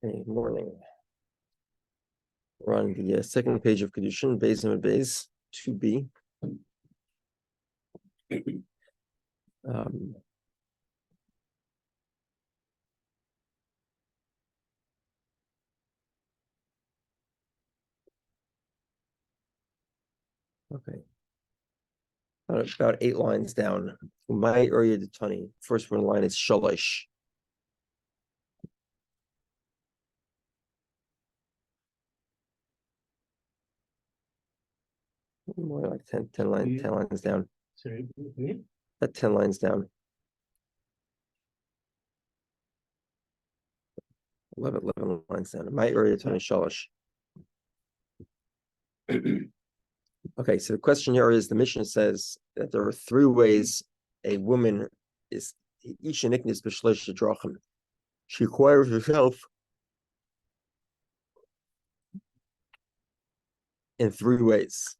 Good morning. We're on the second page of Kiddushin, Beis and Beis, 2b. Okay. About 8 lines down. My area de Tani. First one line is Shalish. More like 10 lines down. Sorry, About 10 lines down. 11 lines down. My area de Tani Shalish. Okay, so the question here is, the Mishnah says that there are 3 ways a woman is each niknis b'shlish drachim. She acquires herself in 3 ways.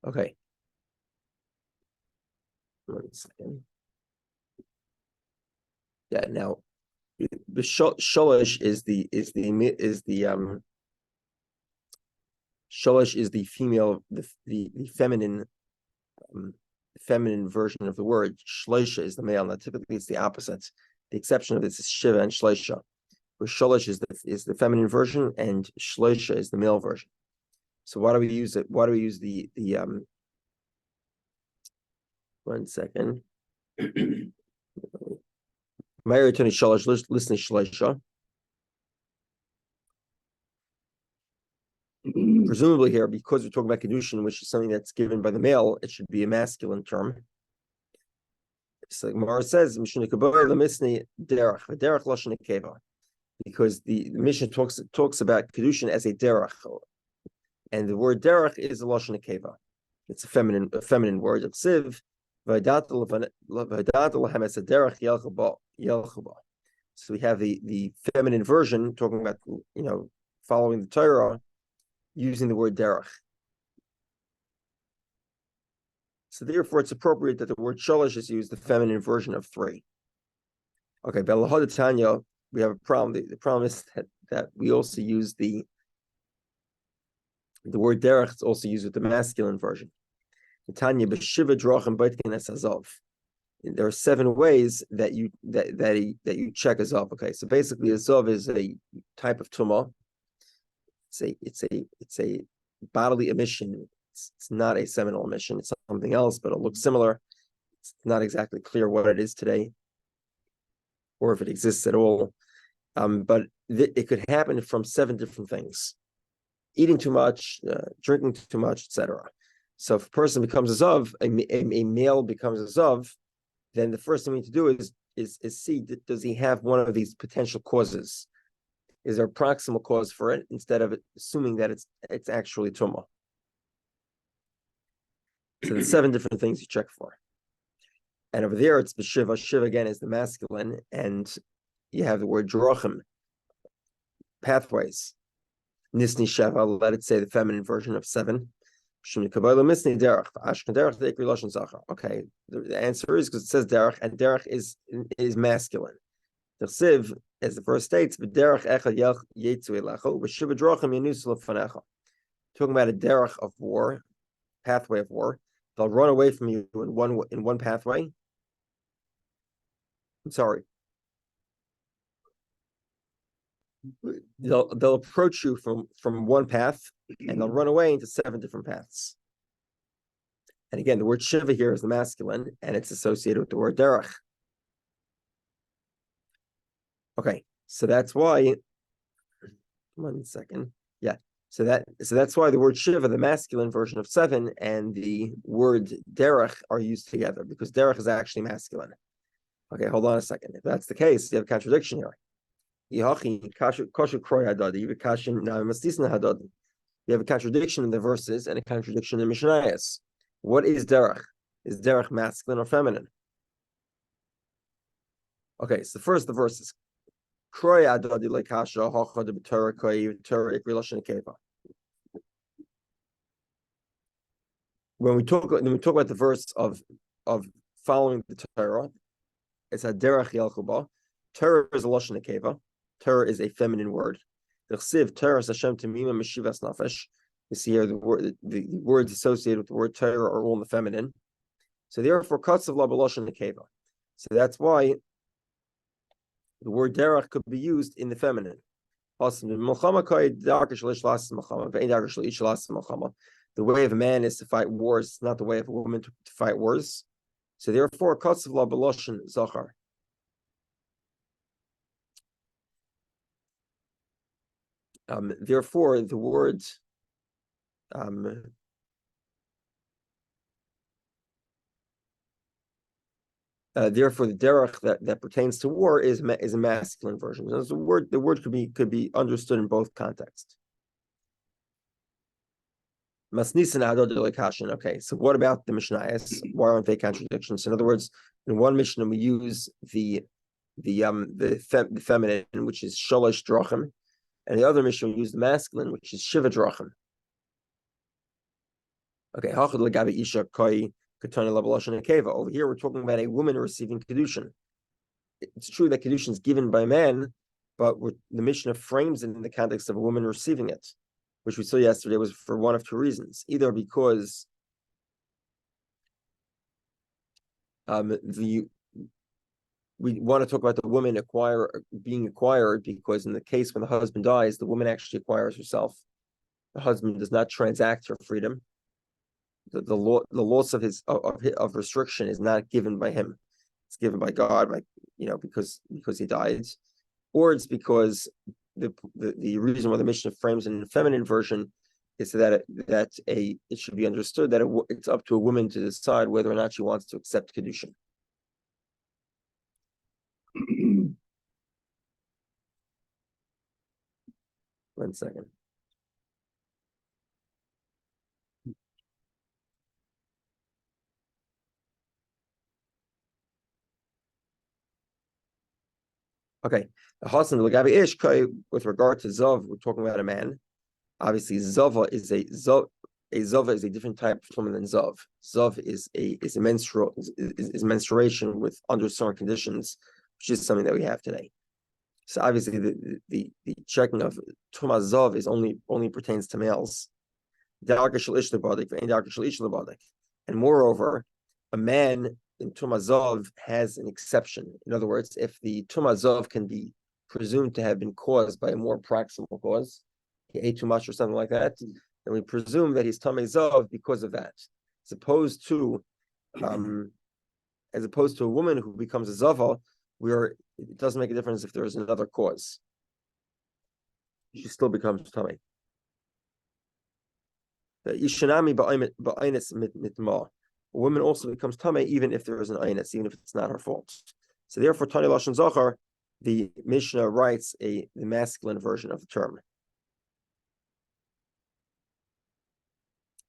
Okay. 1 second. Yeah, now the sholish is the sholish is the female, the feminine version of the word. Shleisha is the male. Now typically it's the opposite. The exception of this is shiva and shleisha, where sholish is the feminine version and shleisha is the male version. So why do we use it? Why do we use the 1 second. Ma'ir Tony Shalish, listen to Shleisha. Presumably here, because we're talking about Kiddushin, which is something that's given by the male, it should be a masculine term. So Gemara says, because the Mishnah talks about Kiddushin as a derech, and the word derech is a lashon nekeva. It's a feminine word. It's siv. So we have the feminine version talking about, following the Torah, using the word derech. So therefore, it's appropriate that the word shalish is used, the feminine version of 3. Okay, but Tanya, we have a problem. The problem is that we also use the word derech is also used with the masculine version. Tanya b'shiva drachim b'itkin es hazav. There are 7 ways that you check hazav. Okay, so basically hazav is a type of tumah. It's a bodily emission. It's not a seminal emission. It's something else, but it looks similar. It's not exactly clear what it is today, or if it exists at all. But it could happen from 7 different things: eating too much, drinking too much, etc. So if a person becomes a zav, a male becomes a zav, then the first thing we need to do is see, does he have one of these potential causes? Is there a proximal cause for it, instead of assuming that it's actually tumah? So there's 7 different things you check for. And over there it's b'shiva. Shiva again is the masculine, and you have the word drachim, pathways. Nisni sheva, let it say the feminine version of 7. Okay, the answer is because it says derech, and derech is masculine. The siv, as the verse states, talking about a derech of war, pathway of war. They'll run away from you in one pathway. I'm sorry. They'll approach you from one path, and they'll run away into 7 different paths. And again, the word shiva here is the masculine, and it's associated with the word derech. Okay, so that's why. 1 second. Yeah. So that's why the word shiva, the masculine version of 7, and the word derech are used together, because derech is actually masculine. Okay, hold on a second. If that's the case, you have a contradiction here. You have a contradiction in the verses and a contradiction in the Mishnayos. What is derech? Is derech masculine or feminine? Okay, so first the verses. When we talk about the verse of following the Torah, It's a derech yelchuba. Torah is a lashon nekeva. Torah is a feminine word. The chsiv Torah Hashem Tamima Meshivas Nafesh. You see here the words associated with the word Torah are all in the feminine. So therefore, cuts of la b'lashon nekeva. So that's why the word derech could be used in the feminine. The way of a man is to fight wars, not the way of a woman to fight wars. So therefore, cuts of la b'lashon zachar. Therefore, the word therefore the derech that pertains to war is a masculine version. So the word could be understood in both contexts. Okay, so what about the Mishnayos? Why aren't they contradictions? In other words, in one Mishnah we use the feminine, which is shalosh drachim, and the other Mishnah we use the masculine, which is shiva drachim. Okay, hachad isha koi katana labalashon nekeva. Over here we're talking about a woman receiving kiddushin. It's true that kiddushin is given by man, but the Mishnah frames it in the context of a woman receiving it, which we saw yesterday was for one of two reasons. Either because we want to talk about the woman being acquired, because in the case when the husband dies, the woman actually acquires herself. The husband does not transact her freedom. The loss of restriction is not given by him; it's given by God, because he died, or it's because the reason why the Mishnah frames in the feminine version is that it should be understood that it's up to a woman to decide whether or not she wants to accept Kiddushin. One second. Okay, the Hasan Lagabi Ishkai, with regard to Zav, we're talking about a man. Obviously, Zava is a different type of woman than Zav. Zav is menstruation with under certain conditions, which is something that we have today. So obviously, the checking of Tuma Zav is only pertains to males. And moreover, a man in Tuma Zav has an exception. In other words, if the Tuma Zav can be presumed to have been caused by a more proximal cause, he ate too much or something like that, then we presume that he's Tamei Zav because of that, as opposed to a woman who becomes a Zava, where it doesn't make a difference if there is another cause. She still becomes Tamei. The Ishanami ba'aynis mitma. A woman also becomes tamei even if there is an aynis, even if it's not her fault. So therefore, Tani Lashon Zachar, the Mishnah writes the masculine version of the term.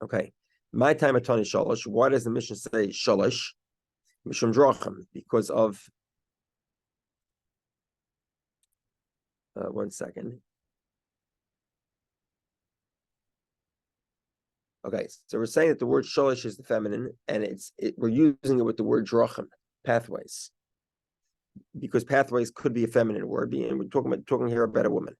Okay, my time at Tani Shalosh. Why does the Mishnah say Shalosh? Mishum Drachim, because of. One second. Okay, so we're saying that the word shalish is the feminine, and we're using it with the word drachim, pathways, because pathways could be a feminine word, and we're talking here about a woman.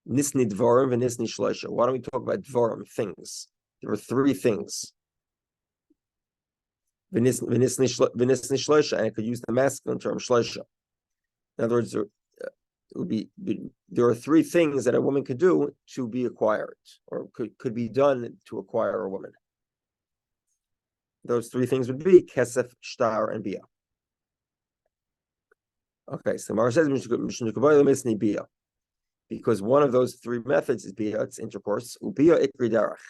Nisni dvarim v'nisni shloisha. Why don't we talk about dvarim, things? There are three things. V'nisni shloisha, and I could use the masculine term shloisha. In other words, there are three things that a woman could do to be acquired, or could be done to acquire a woman. Those three things would be kesef, shtar, and bia. Okay, so Mara says bia, because one of those three methods is bia, it's intercourse. Ubia ikri derech,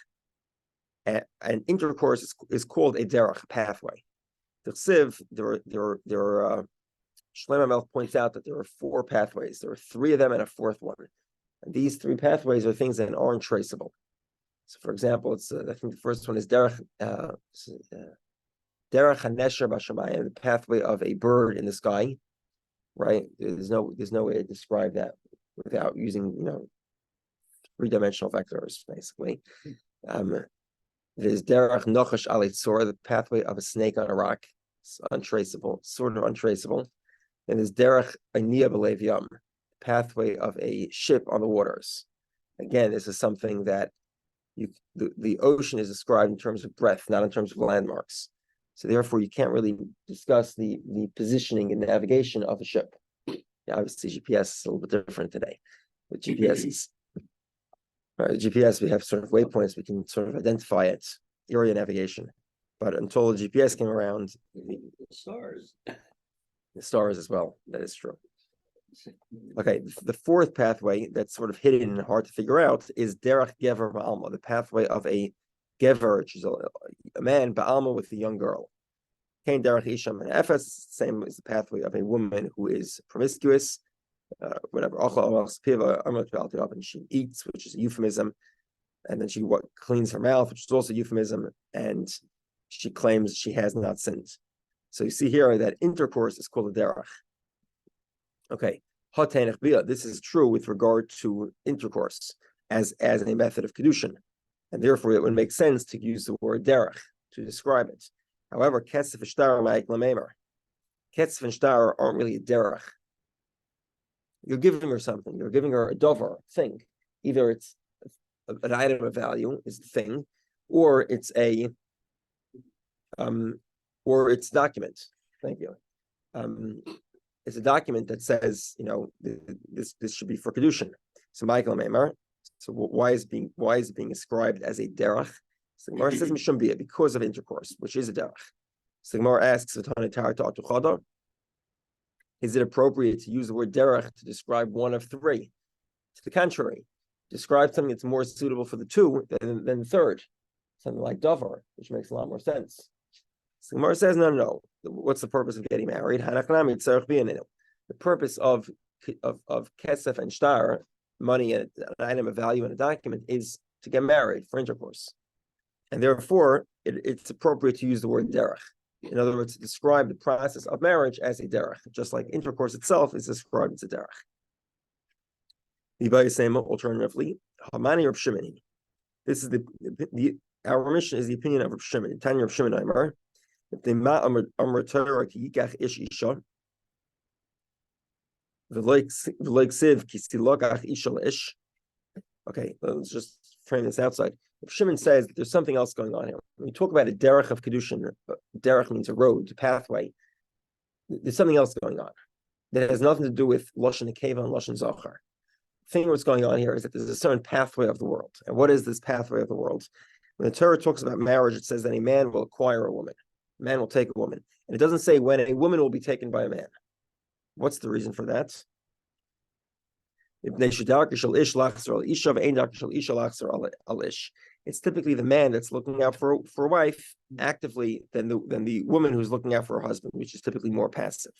and intercourse is called a derech, pathway. The chsiv, there are Shlomo Melech points out that there are four pathways. There are three of them and a fourth one. And these three pathways are things that aren't traceable. So, for example, I think the first one is Derech HaNesher B'Shamayim, the pathway of a bird in the sky. Right? There's no way to describe that without using three-dimensional vectors, basically. There's Derech Nochash Alitzor, the pathway of a snake on a rock. It's untraceable, sort of untraceable. And there's derech aniyah b'leiv yam, pathway of a ship on the waters. Again, this is something that the ocean is described in terms of breadth, not in terms of landmarks. So therefore, you can't really discuss the positioning and navigation of a ship. Yeah, obviously, GPS is a little bit different today. With GPS, GPS, we have sort of waypoints. We can sort of identify it, area navigation. But until the GPS came around, the stars as well. That is true. Okay, the fourth pathway that's sort of hidden and hard to figure out is derech gever ba'alma, the pathway of a gever, which is a man ba'alma with a young girl. Kain derech isha min efes, same as the pathway of a woman who is promiscuous, whatever. And she eats, which is a euphemism, and then she cleans her mouth, which is also a euphemism, and she claims she has not sinned. So you see here that intercourse is called a derech. Okay, this is true with regard to intercourse as a method of Kiddushin, and therefore it would make sense to use the word derech to describe it. However, kesef and shtar ketz and shtar aren't really a derech. You're giving her something. You're giving her a dover thing. Either it's an item of value is the thing, or it's document. Thank you. It's a document that says, this should be for Kiddushin. So Michael Meimer. So why is it being ascribed as a derech? So Gemara says Mishum because of intercourse, which is a derech. So Gemara asks, is it appropriate to use the word derech to describe one of three? To the contrary, describe something that's more suitable for the two than the third. Something like dover, which makes a lot more sense. So Gemara says, no. What's the purpose of getting married? The purpose of kesef and shtar, money, an item of value in a document, is to get married for intercourse. And therefore, it's appropriate to use the word derech. In other words, to describe the process of marriage as a derech, just like intercourse itself is described as a derech. Alternatively, Hamani Reb Shimoni. This is our mission is the opinion of Reb Shimon. Tanya Reb Shimon Aimer. Okay, let's just frame this outside. If Shimon says that there's something else going on here, when we talk about a derech of Kiddushin, derech means a road, a pathway. There's something else going on that has nothing to do with Lashon Nekeva and Lashon Zachar. The thing what's going on here is that there's a certain pathway of the world. And what is this pathway of the world? When the Torah talks about marriage, it says that a man will acquire a woman. A man will take a woman. And it doesn't say when a woman will be taken by a man. What's the reason for that? It's typically the man that's looking out for a wife actively than the woman who's looking out for her husband, which is typically more passive.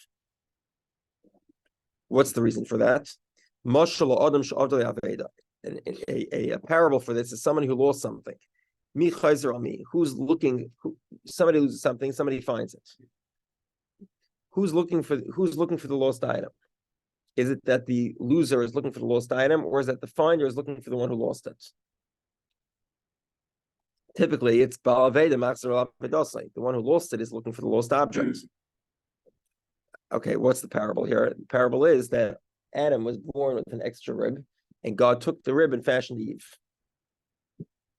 What's the reason for that? A parable for this is someone who lost something. Who's looking? Somebody loses something. Somebody finds it. Who's looking for the lost item? Is it that the loser is looking for the lost item, or is that the finder is looking for the one who lost it? Typically, it's the one who lost it is looking for the lost object. Okay, what's the parable here? The parable is that Adam was born with an extra rib, and God took the rib and fashioned Eve.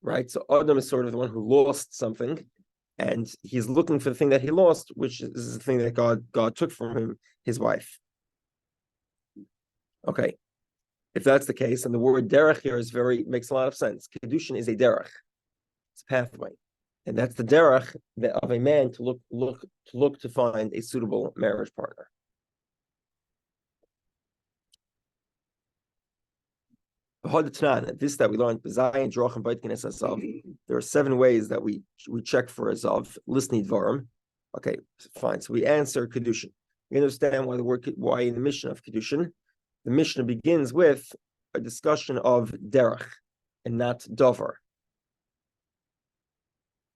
Right, so Adam is sort of the one who lost something, and he's looking for the thing that he lost, which is the thing that God took from him, his wife. Okay, if that's the case, then the word derech here makes a lot of sense. Kiddushin is a derech; it's a pathway, and that's the derech of a man to look to find a suitable marriage partner. This that we learned, there are 7 ways that we check for a zav, listening dvarim. Okay, fine. So we answer Kiddushin. We understand why in the mission of Kiddushin, the Mishnah begins with a discussion of derech and not dover.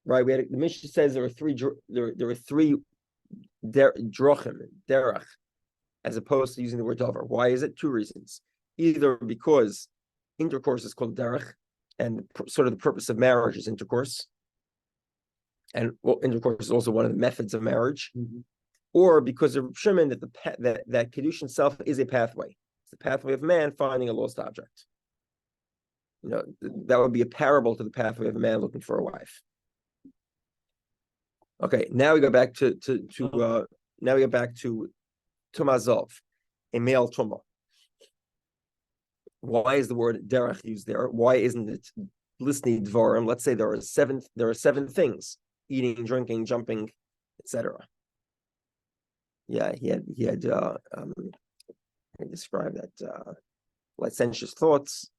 Right? The Mishnah says there are three drochim, derech, as opposed to using the word dover. Why is it? 2 reasons. Either because intercourse is called derech, and sort of the purpose of marriage is intercourse. and of course, it's also one of the methods of marriage, or because of Shimon that that Kiddushin itself is a pathway. It's the pathway of man finding a lost object. That would be a parable to the pathway of a man looking for a wife. Okay, now we go back to Tumazov, a male Tumah. Why is the word derech used there? Why isn't it lisni dvarim? Let's say there are seven things: eating, drinking, jumping, etc. Yeah, he described that licentious thoughts,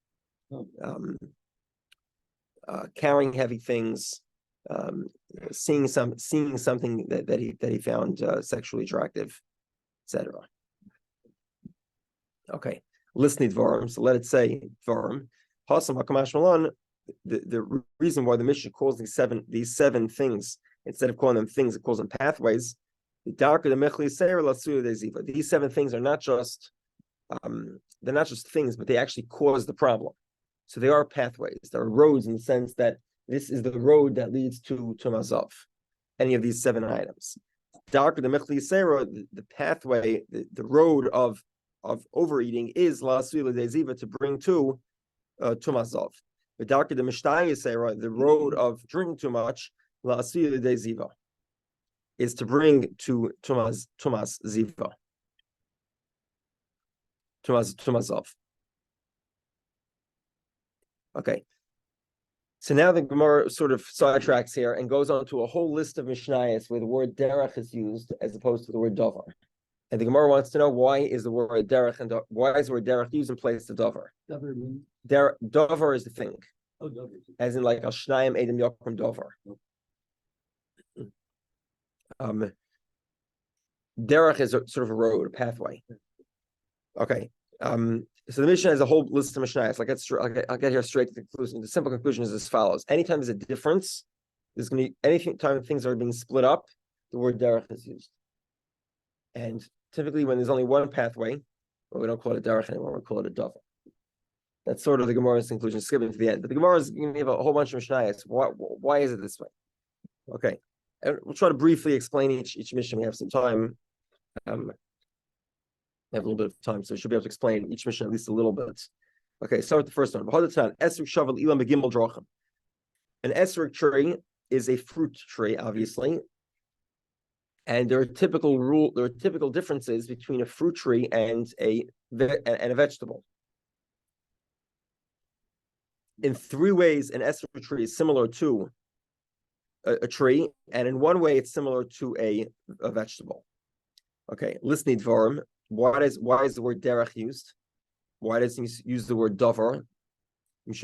carrying heavy things, seeing something that he found sexually attractive, etc. Okay, listening dvarim. So let it say dvarim. Hasam hakamash malan. The reason why the Mishnah calls these seven things, instead of calling them things, it calls them pathways. These seven things are not just they're not just things, but they actually cause the problem. So they are pathways. They are roads in the sense that this is the road that leads to Mazov. Any of these seven items. The pathway, the road of overeating is to bring to Mazov. The road of drinking too much is to bring to Tumas Ziva. Tumazov. Okay. So now the Gemara sort of sidetracks here and goes on to a whole list of Mishnayos where the word derech is used as opposed to the word davar. And the Gemara wants to know why is the word derech used in place of davar? Davar is the thing. Oh, davar. As in like al shnayim edem yokum davar. Derech is sort of a road, a pathway. Okay. So the Mishnah has a whole list of Mishnayos. I'll get here straight to the conclusion. The simple conclusion is as follows: anytime there's a difference, there's going to be anytime things are being split up, the word derech is used. And typically, when there's only one pathway, well, we don't call it derech anymore; we call it a davar. That's sort of the Gemara's conclusion. Skipping to the end, but the Gemara is going to give a whole bunch of Mishnayos. Why is it this way? Okay, and we'll try to briefly explain each Mishnah. We have some time. We have a little bit of time, so we should be able to explain each Mishnah at least a little bit. Okay, start with the first one. An esrog tree is a fruit tree, obviously, and there are typical differences between a fruit tree and a vegetable. In three ways, an esrog tree is similar to a tree, and in one way, it's similar to a vegetable. Okay, listening dvarim. Why is the word derech used? Why does he use the word davar? It's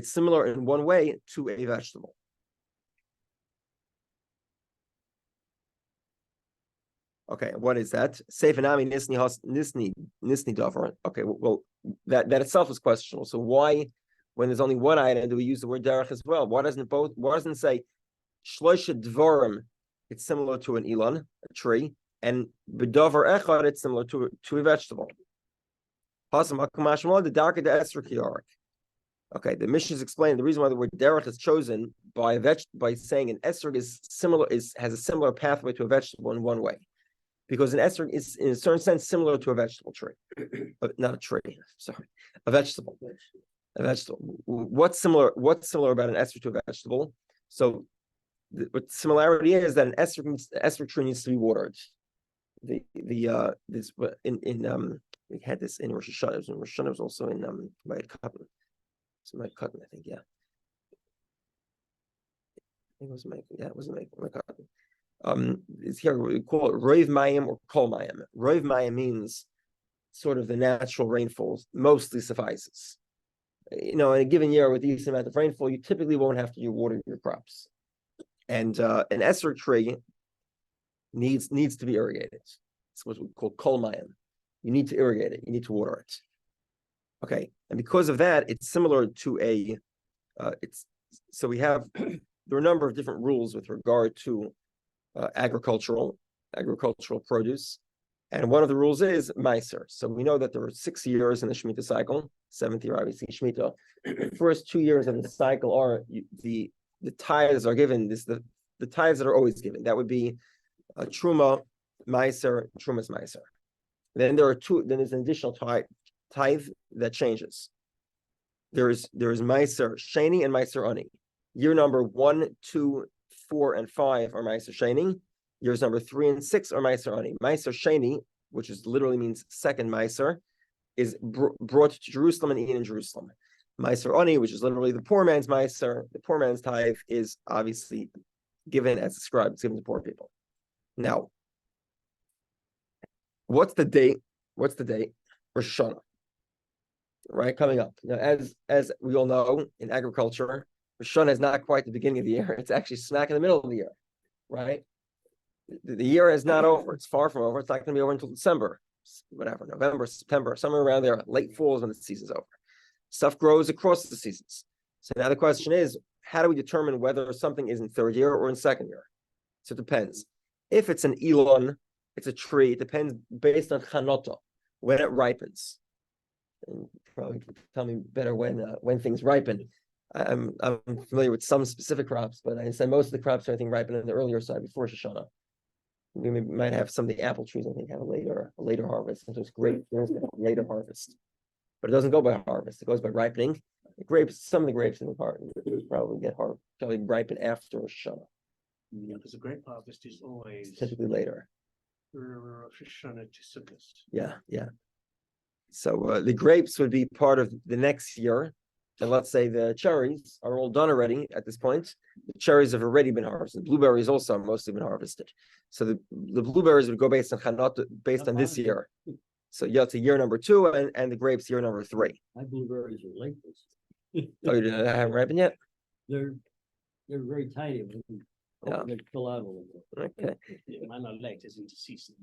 similar in one way to a vegetable. Okay, what is that? Seifanami nisni davar. Okay, well that itself is questionable. So why, when there's only one item, do we use the word derech as well? Why doesn't it say shloisha dvarim? It's similar to an ilan, a tree, and b'davar echad, it's similar to a vegetable. Okay, the Mishnah is explaining the reason why the word derech is chosen by saying an esrog has a similar pathway to a vegetable in one way, because an esrog is in a certain sense similar to a vegetable tree, not a tree. Sorry, a vegetable. A vegetable. What's similar about an esrog to a vegetable? So, what similarity is that an esrog tree needs to be watered. We had this in Rosh Hashanah. In Rosh Hashanah was also in my cotton. It's my cotton, I think. Yeah, I think it was it was my cotton. It's here we call it roiv mayim or kol mayim. Roiv mayim means sort of the natural rainfall mostly suffices. In a given year with a decent amount of rainfall, you typically won't have to water your crops. And an esrog tree needs to be irrigated. It's what we call kol mayim. You need to irrigate it. You need to water it. Okay, and because of that, it's similar to so we have there are a number of different rules with regard to agricultural produce, and one of the rules is meiser. So we know that there are 6 years in the Shemitah cycle. 7th year, obviously, Shemitah. The first 2 years of the cycle are the tithes are given. The tithes that are always given. That would be a Truma, Meiser, Trumas Meiser. Then there's an additional tithe that changes. There's Meiser Sheni and Meiser Ani. Year number 1, 2, 4, and 5 are Meiser Sheni. Years number 3 and 6 are Meiser Ani. Meiser Sheni, which literally means second Meiser, is brought to Jerusalem and eaten in Jerusalem. Meiser Ani, which is literally the poor man's Meiser, the poor man's tithe, is obviously given as described. It's given to poor people. Now, what's the date? Rosh Hashanah, right? Coming up. Now, as we all know, in agriculture, Rosh Hashanah is not quite the beginning of the year. It's actually smack in the middle of the year, right? The year is not over. It's far from over. It's not going to be over until December, whatever, November, September, somewhere around there. Late fall is when the season's over. Stuff grows across the seasons. So now the question is, how do we determine whether something is in 3rd year or in 2nd year? So it depends. If it's an elon, it's a tree. It depends based on chanota, when it ripens. And probably tell me better when things ripen. I'm familiar with some specific crops, but I said most of the crops, I think, ripen on the earlier side before Rosh Hashanah. We might have some of the apple trees, I think, have a later harvest. Sometimes grapes, there's a later harvest. But it doesn't go by harvest, it goes by ripening. The grapes, some of the grapes in the garden probably ripen after Rosh Hashanah. Yeah, because the grape harvest is always typically later. Rosh Hashanah to Sukkot. Yeah. So the grapes would be part of the next year. And let's say the cherries are all done already at this point. The cherries have already been harvested. Blueberries also have mostly been harvested. So the blueberries would go based on Chanot, based on this year. So yeah, it's year number 2, and the grapes year number 3. My blueberries are late. Oh, you didn't have ripened yet? They're very tiny. Yeah. They fill out a little bit. Okay. Yeah, mine are late as into season.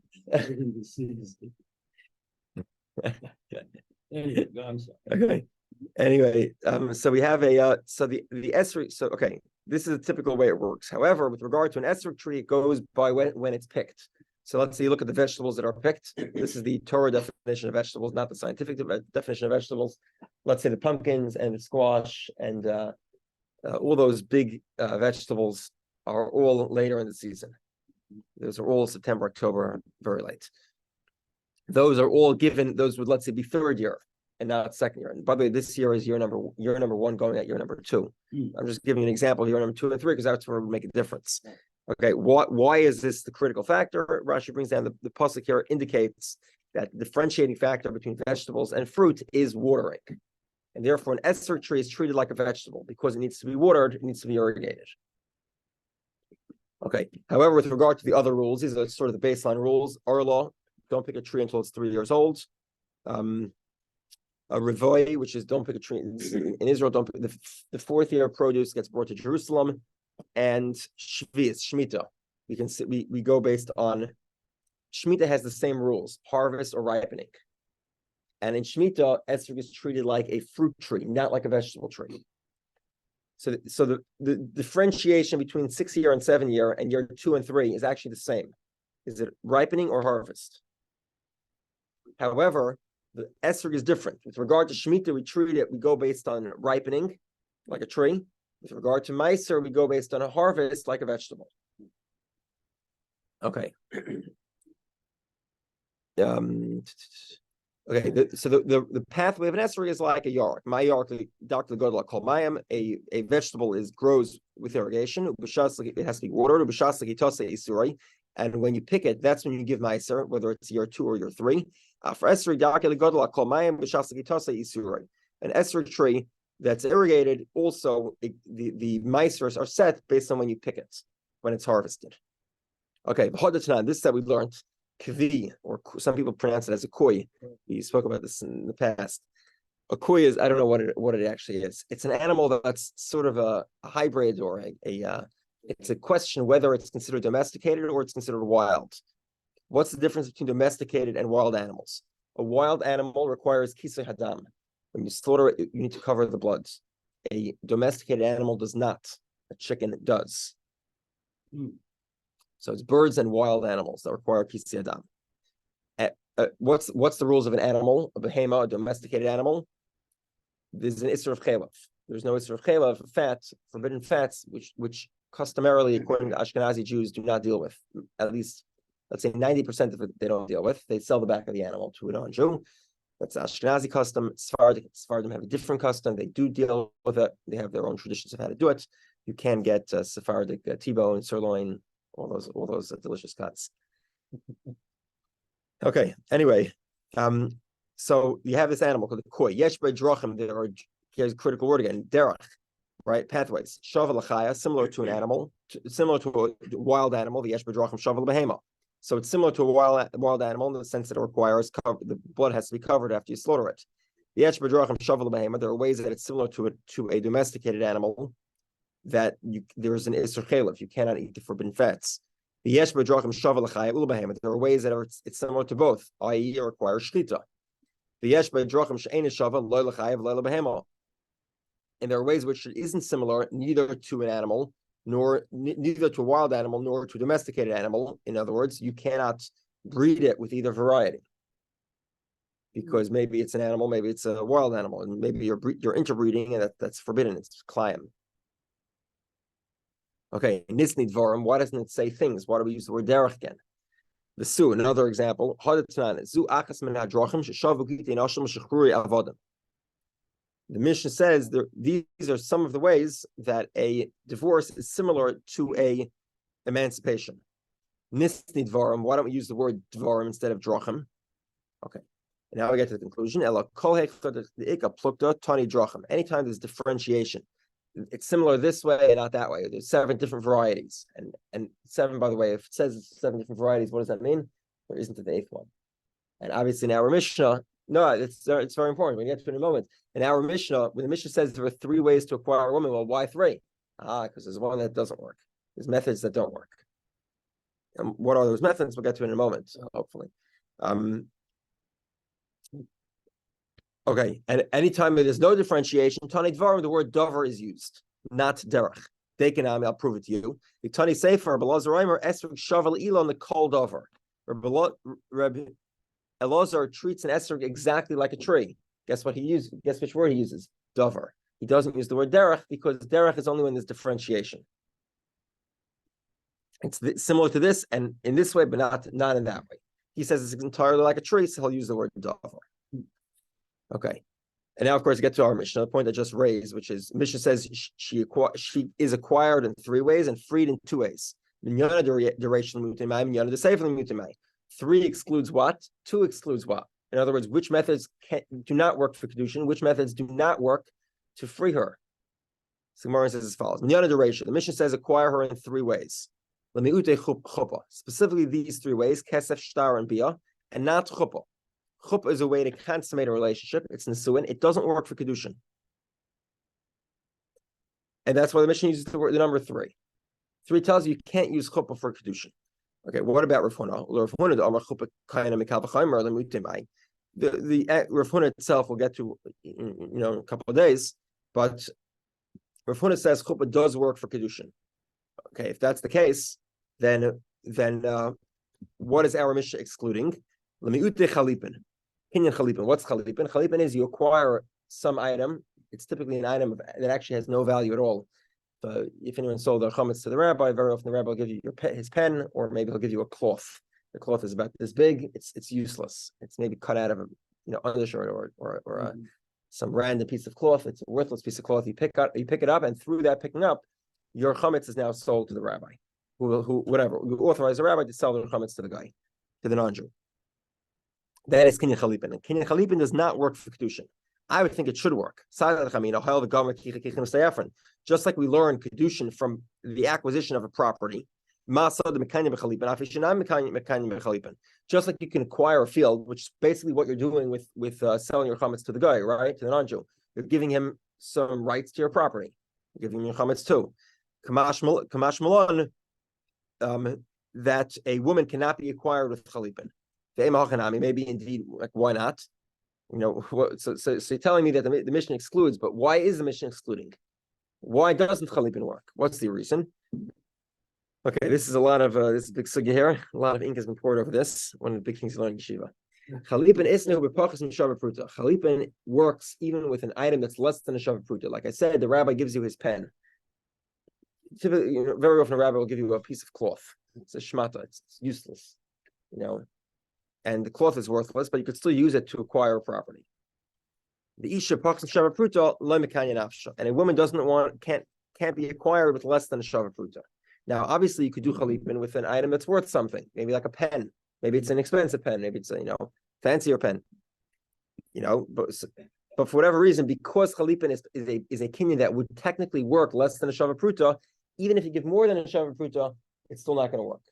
Anyway, go, I'm sorry. Okay. Anyway, so we have so the esrog. So okay, this is a typical way it works. However, with regard to an esrog tree, it goes by when it's picked. So let's say you look at the vegetables that are picked. This is the Torah definition of vegetables, not the scientific definition of vegetables. Let's say the pumpkins and the squash and all those big vegetables are all later in the season. Those are all September, October, very late. Those are all given. Those would, let's say, be 3rd year and not 2nd year. And by the way, this year is year number 1 going at year number 2. I'm just giving you an example of year number 2 and 3 because that's where it would make a difference. Okay, why is this the critical factor? Rashi brings down the pasuk here indicates that the differentiating factor between vegetables and fruit is watering. And therefore, an esrog tree is treated like a vegetable because it needs to be watered, it needs to be irrigated. Okay, however, with regard to the other rules, these are sort of the baseline rules. Arla, don't pick a tree until it's 3 years old. A revoi, which is don't pick a tree in Israel. Don't pick, the 4th year produce gets brought to Jerusalem, and Shemitah. We can see we go based on Shemitah has the same rules: harvest or ripening. And in Shemitah, esrog is treated like a fruit tree, not like a vegetable tree. So the differentiation between 6 year and 7 year and year 2 and 3 is actually the same. Is it ripening or harvest? However, the esrog is different. With regard to Shemitah, we go based on ripening, like a tree. With regard to Meiser, we go based on a harvest, like a vegetable. Okay. So the pathway of an esrog is like a yark. My yark, Dr. Godla called Mayim, a vegetable grows with irrigation. It has to be watered. And when you pick it, that's when you give Meiser, whether it's year 2 or year 3. For esrog, Dr. Godla called Mayim, an esrog tree that's irrigated, also the Meisers are set based on when you pick it, when it's harvested. Okay, this that we learned. Kvi, or some people pronounce it as a koi. We spoke about this in the past. A koi is, I don't know what it actually is. It's an animal that's sort of a hybrid, or it's a question whether it's considered domesticated or it's considered wild. What's the difference between domesticated and wild animals? A wild animal requires kisei hadam. When you slaughter it, you need to cover the blood. A domesticated animal does not. A chicken does. So it's birds and wild animals that require kisei hadam. What's the rules of an animal, a behema, a domesticated animal? there's an Isser of Chelav. There's no Isser of Chelav, fat, forbidden fats, which customarily, according to Ashkenazi Jews, do not deal with. At least, let's say 90% of it they don't deal with. They sell the back of the animal to a non-Jew. That's Ashkenazi custom. Sephardim have a different custom. They do deal with it. They have their own traditions of how to do it. You can get Sephardic T-bone, sirloin, all those delicious cuts. Okay. Anyway, so you have this animal called the koi. Yesh b'drachim. Here's a critical word again. Derech, right? Pathways. Shavel l'chaya, similar to an animal, similar to a wild animal. The yesh b'drachim shavel behema. So it's similar to a wild animal in the sense that it requires the blood has to be covered after you slaughter it. The yesh b'drachim shavel behema. There are ways that it's similar to a domesticated animal that there's an isur chelav. You cannot eat the forbidden fats. The yesh b'drachim shavel l'chaya ul behema. There are ways that it's similar to both, i.e., it requires shchita. The yesh b'drachim she'ein shavel lo l'chayav lo behema. And there are ways which it isn't similar neither to an animal, neither to a wild animal, nor to a domesticated animal. In other words, you cannot breed it with either variety. Because maybe it's an animal, maybe it's a wild animal, and maybe you're interbreeding, and that's forbidden. It's klayim. Okay, nisnid varim. Why doesn't it say things? Why do we use the word derech again? The su, another example. The Mishnah says these are some of the ways that a divorce is similar to a emancipation. Nisni dvarim. Why don't we use the word dvarim instead of drachim? Okay. And now we get to the conclusion. Anytime there's differentiation, it's similar this way and not that way. There's 7 different varieties. And 7, by the way, if it says it's 7 different varieties, what does that mean? There isn't an 8th one. And obviously in our Mishnah, no, it's very important. We get to it in a moment. In our Mishnah, when the Mishnah says there are 3 ways to acquire a woman, well, why 3? Because there's one that doesn't work. There's methods that don't work. And what are those methods? We'll get to it in a moment, hopefully. Okay, and anytime there's no differentiation, Tani Dvarim, the word dover is used, not derech. Dekanami, I'll prove it to you. The Tani Sefer, Belazar Esrog Shavel Elon, the kol dover. Rabbi Elazar treats an esrog exactly like a tree. Guess what he uses? Guess which word he uses? Dover. He doesn't use the word derech because derech is only when there's differentiation. It's similar to this and in this way, but not in that way. He says it's entirely like a tree, so he'll use the word dover. Okay. And now, of course, get to our Mishnah, the point I just raised, which is Mishnah says she is acquired in 3 ways and freed in 2 ways. 3 excludes what? 2 excludes what? In other words, which methods do not work for Kiddushin, which methods do not work to free her? So Gemara says as follows. The Mishnah says acquire her in 3 ways. Specifically these 3 ways, kesef, shtar, and bia, and not chuppah. Chuppah is a way to consummate a relationship. It's nesuin. It doesn't work for Kiddushin. And that's why the Mishnah uses the number 3. 3 tells you can't use chuppah for Kiddushin. Okay, what about Rav Huna? The Rav Huna itself we'll get to in a couple of days, but Rav Huna says chuppah does work for Kiddushin. Okay, if that's the case, then what is our Mishnah excluding? Kinyan chalipin. What's chalipin? Chalipin is you acquire some item. It's typically an item that actually has no value at all. So if anyone sold their chametz to the rabbi, very often the rabbi will give you his pen, or maybe he'll give you a cloth. The cloth is about this big. It's useless. It's maybe cut out of a undershirt or some random piece of cloth. It's a worthless piece of cloth. You pick it up, and through that picking up, your chametz is now sold to the rabbi, who authorize the rabbi to sell their chametz to the guy, to the non-Jew. That is kinyan chalipin. And kinyan chalipin does not work for Kiddushin. I would think it should work. Just like we learn Kiddushin from the acquisition of a property. Just like you can acquire a field, which is basically what you're doing with selling your chametz to the guy, right? To the non-Jew. You're giving him some rights to your property. You're giving him your chametz too. Kamash Malon, that a woman cannot be acquired with chalipin. Maybe indeed, like why not? So you're telling me that the Mishnah excludes, but why is the Mishnah excluding? Why doesn't chalipin work? What's the reason? Okay, this is a lot of this is big sugya here. A lot of ink has been poured over this. One of the big things you learn in yeshiva. Chalipin isnu b'pachas mishava pruta. Chalipin works even with an item that's less than a shava pruta. Like I said, the rabbi gives you his pen. Typically, very often a rabbi will give you a piece of cloth. It's a shmata. It's useless, and the cloth is worthless, but you could still use it to acquire a property. The isha pachas shava pruta lo mekanya nafsha, and a woman can't be acquired with less than a shava pruta. Now, obviously, you could do chalipin with an item that's worth something, maybe like a pen. Maybe it's an expensive pen. Maybe it's a fancier pen. But for whatever reason, because chalipin is a kinyan that would technically work less than a shava pruta, even if you give more than a shava pruta, it's still not going to work.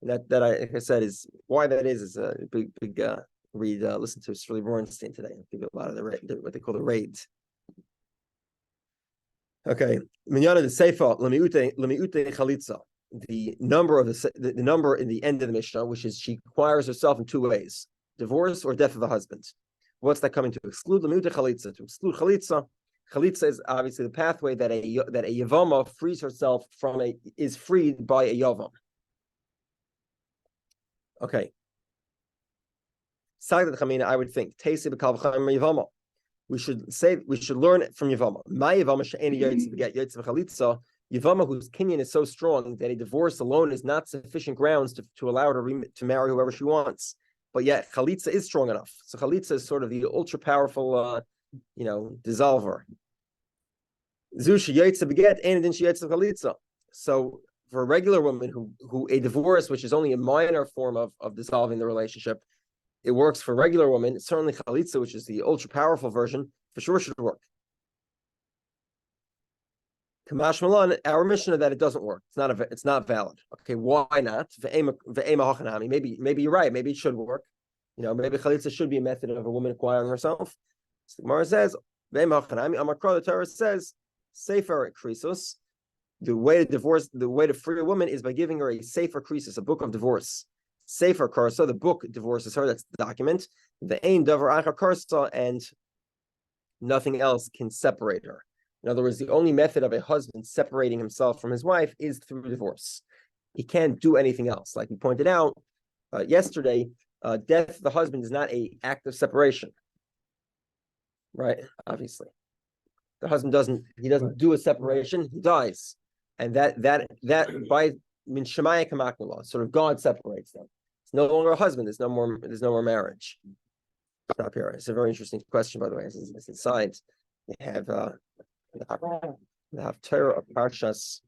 And that like I said, is why that is a big read. Listen to Shirley Bornstein today. I'll give you a lot of what they call the raids. Okay, minyana the seifa lemiute chalitza. The number of the number in the end of the Mishnah, which is she acquires herself in two ways: divorce or death of the husband. What's that coming to exclude? Lemiute chalitza. To exclude chalitza, chalitza is obviously the pathway that a yavama frees herself is freed by a yavam. Okay. Sagdat chamina, I would think teisi b'kal v'chaim yavama. We should learn it from Yavama. My Yavama she'eni yotz beget yotz v'chalitza. Yavama, whose kinyan is so strong that a divorce alone is not sufficient grounds to allow her to marry whoever she wants. But yet chalitza is strong enough. So chalitza is sort of the ultra powerful, dissolver. Zu sheyotz beget and then sheyotz chalitza. So for a regular woman who a divorce, which is only a minor form of dissolving the relationship, it works for a regular woman. Certainly chalitza, which is the ultra powerful version, for sure should work. Kamash Malan, our mission that it doesn't work. It's not valid. Okay, why not? Maybe you're right. Maybe it should work. Maybe chalitza should be a method of a woman acquiring herself. So the Gemara says, the Torah says, Sefer Krisos. The way to free a woman is by giving her a Sefer Krisos, a book of divorce. Sefer Karsa, the book divorces her, that's the document. The Ein Davar Achar Karsa, and nothing else can separate her. In other words, the only method of a husband separating himself from his wife is through divorce. He can't do anything else. Like we pointed out yesterday, death of the husband is not an act of separation. Right? Obviously. The husband doesn't do a separation, he dies. And that by min shemaya kamaknula, sort of God separates them. It's no longer a husband. There's no more marriage. Stop here. It's a very interesting question, by the way. As an aside, they have the Haftarah of Parshas,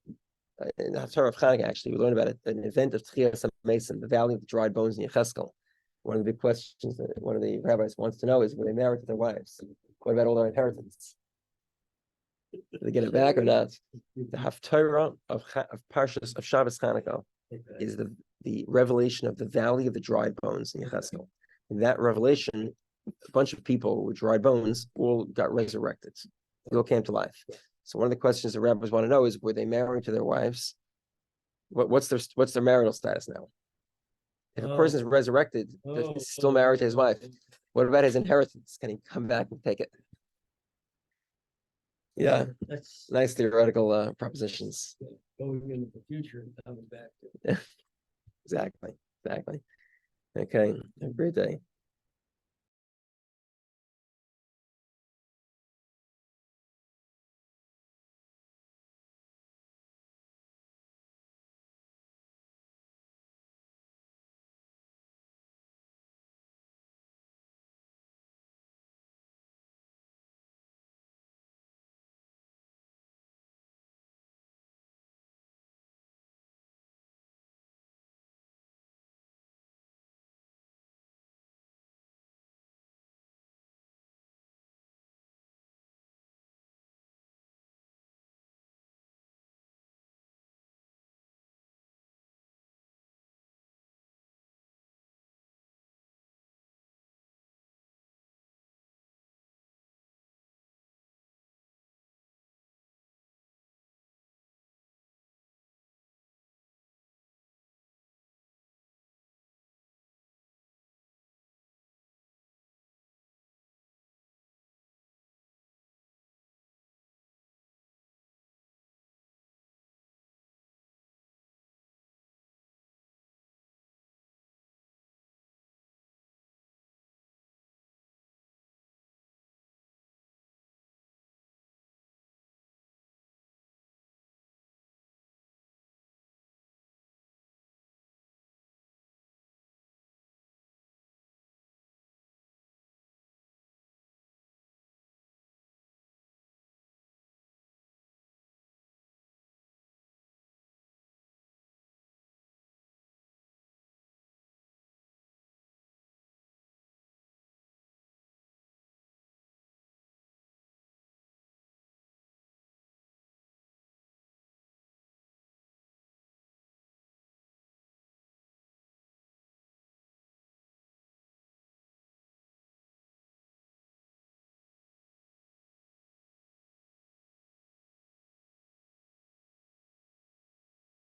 in the Haftarah of Chanukah. Actually, we learned about an event of Tchias Mason, the Valley of the Dried Bones in Yecheskel. One of the big questions that one of the rabbis wants to know is: were they married to their wives? What about all their inheritance? Did they get it back or not? The Haftarah of Parshas of Shabbos Chanukah is the revelation of the Valley of the Dried Bones in Yecheskel. In that revelation, a bunch of people with dried bones all got resurrected. They all came to life. So one of the questions the rabbis want to know is: were they married to their wives? What's their marital status now? If a person is resurrected, he's still married to his wife. What about his inheritance? Can he come back and take it? Yeah, That's nice theoretical propositions. going into the future and coming back to. Exactly. Okay, have a great day.